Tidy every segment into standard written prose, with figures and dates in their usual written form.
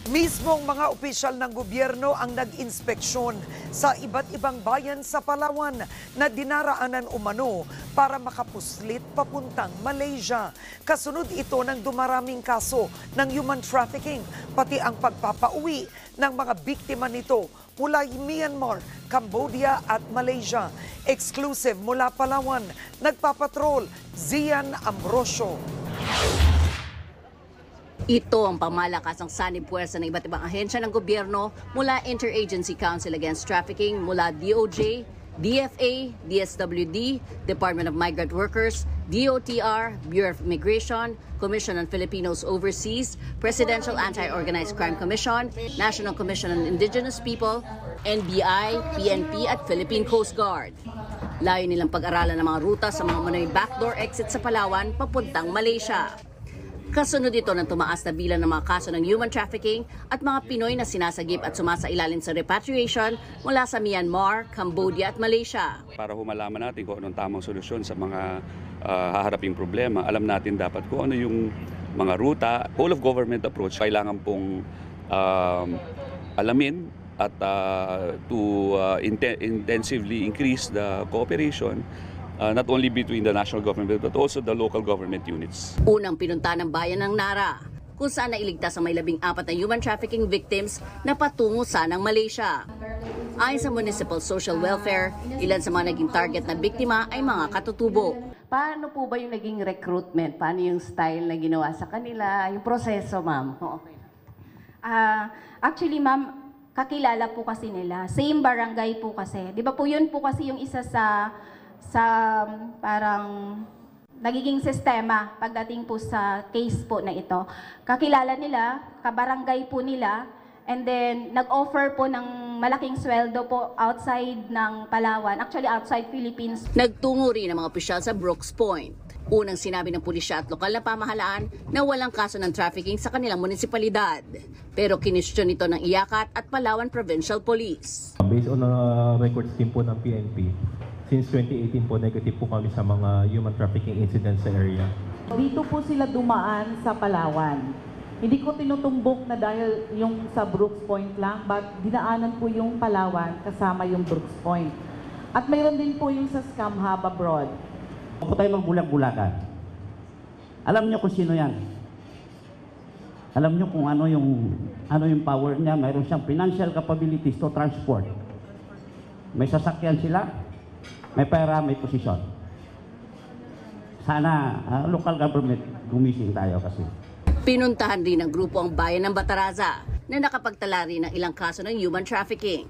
Mismong mga opisyal ng gobyerno ang nag-inspeksyon sa iba't ibang bayan sa Palawan na dinaraanan umano para makapuslit papuntang Malaysia. Kasunod ito ng dumaraming kaso ng human trafficking, pati ang pagpapauwi ng mga biktima nito mula Myanmar, Cambodia at Malaysia. Exclusive mula Palawan, nagpapatrol Zian Ambrosio. Ito ang pamalakasang sanib-puwersa ng iba't ibang ahensya ng gobyerno mula Interagency Council Against Trafficking, mula DOJ, DFA, DSWD, Department of Migrant Workers, DOTR, Bureau of Immigration, Commission on Filipinos Overseas, Presidential Anti-Organized Crime Commission, National Commission on Indigenous People, NBI, PNP at Philippine Coast Guard. Layo nilang pag-aralan ng mga ruta sa mga manoy backdoor exit sa Palawan papuntang Malaysia. Kasunod ito ng tumaas na bilang ng mga kaso ng human trafficking at mga Pinoy na sinasagip at sumasailalim sa repatriation mula sa Myanmar, Cambodia at Malaysia. Para humalaman natin kung anong tamang solusyon sa mga haharaping problema, alam natin dapat kung ano yung mga ruta. Whole of government approach, kailangan pong alamin at intensively increase the cooperation not only between the national government but also the local government units. Unang pinunta ng bayan ng Nara, kung saan nailigtas ang may 14 na human trafficking victims na patungo sanang Malaysia. Ayon sa Municipal Social Welfare, ilan sa mga naging target na biktima ay mga katutubo. Paano po ba yung naging recruitment? Paano yung style na ginawa sa kanila? Yung proseso, ma'am? Okay. Actually, ma'am, kakilala po kasi nila. Same barangay po kasi. Di ba po yun po kasi yung isa sa parang nagiging sistema pagdating po sa case po na ito. Kakilala nila, kabarangay po nila, and then nag-offer po ng malaking sweldo po outside ng Palawan, actually outside Philippines. Nagtungo rin ang mga opisyal sa Brooks Point. Unang sinabi ng pulisya at lokal na pamahalaan na walang kaso ng trafficking sa kanilang munisipalidad. Pero kinestyon ito ng Iyakat at Palawan Provincial Police. Based on records din po ng PNP, since 2018 po, negative po kami sa mga human trafficking incidents sa area. Dito po sila dumaan sa Palawan. Hindi ko tinutumbok na dahil yung sa Brooks Point lang, but dinaanan po yung Palawan kasama yung Brooks Point. At mayroon din po yung sa Scam Hub abroad. Huwag po tayo magbulag-bulagan. Alam niyo kung sino yan. Alam niyo kung ano yung power niya. Mayroon siyang financial capabilities to transport. May sasakyan sila. May pera, may posisyon. Sana local government gumising tayo kasi. Pinuntahan rin ng grupo ang bayan ng Bataraza na nakapagtala rin ng ilang kaso ng human trafficking.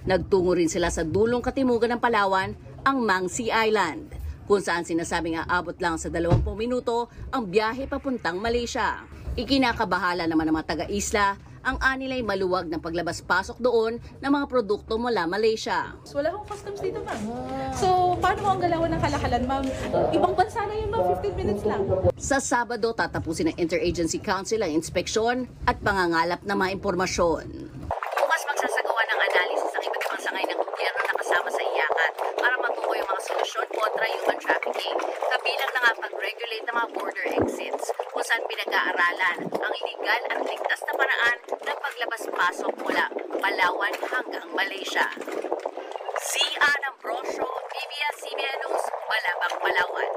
Nagtungo rin sila sa dulong katimugan ng Palawan, ang Mangsi Island, kung saan sinasabing aabot lang sa 20 minuto ang biyahe papuntang Malaysia. Ikinakabahala naman ng mga taga-isla ang anilay maluwag ng paglabas-pasok doon ng mga produkto mula Malaysia. Wala akong customs dito, ma'am. So, paano mo ang galawan ng kalakalan, ma'am? Ibang bansa na yun, ma'am. 15 minutes lang. Sa Sabado, tatapusin ng Interagency Council ang inspeksyon at pangangalap ng mga impormasyon. Bukas magsasagawa ng analisis ang iba't ibang sangay ng gobyerno na kasama sa Iyakat para matukoy ang mga solusyon kontra human trafficking. Kabilang na nga pag-regulate ng mga border exits kung saan pinag-aaralan ang iligal at ligtas na paraan ng paglabas-pasok mula Palawan hanggang Malaysia. Zian Ambrosio, ABS-CBN News, Malabang, Palawan.